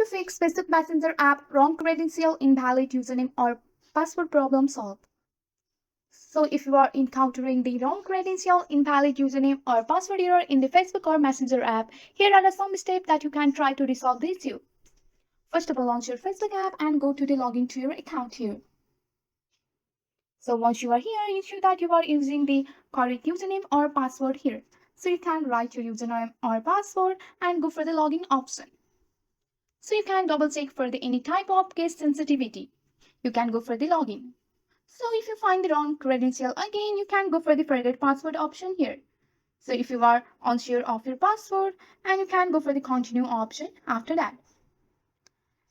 To fix Facebook Messenger app wrong credential, invalid username or password problem solved. So if you are encountering the wrong credential, invalid username or password error in the Facebook or Messenger app, here are some steps that you can try to resolve the issue. First of all, launch your Facebook app and go to the login to your account here. So once you are here, ensure that you are using the correct username or password here. So you can write your username or password and go for the login option. So you can double check for the any type of case sensitivity. You can go for the login. So if you find the wrong credential again, you can go for the forget password option here. So if you are unsure of your password, and you can go for the continue option after that.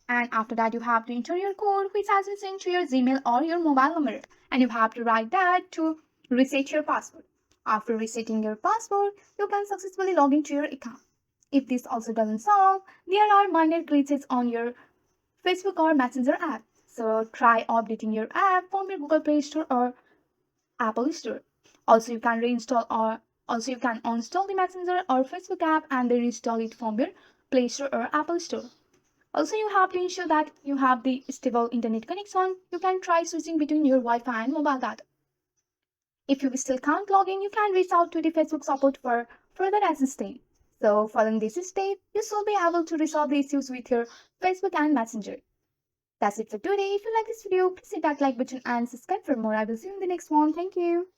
And after that, you have to enter your code which has been sent to your Gmail or your mobile number. And you have to write that to reset your password. After resetting your password, you can successfully log into your account. If this also doesn't solve, there are minor glitches on your Facebook or Messenger app. So try updating your app from your Google Play Store or Apple Store. Also, you can uninstall the Messenger or Facebook app and then install it from your Play Store or Apple Store. Also, you have to ensure that you have the stable internet connection. You can try switching between your Wi-Fi and mobile data. If you still can't log in, you can reach out to the Facebook support for further assistance. So, following this step, you should be able to resolve the issues with your Facebook and Messenger. That's it for today. If you like this video, please hit that like button and subscribe for more. I will see you in the next one. Thank you.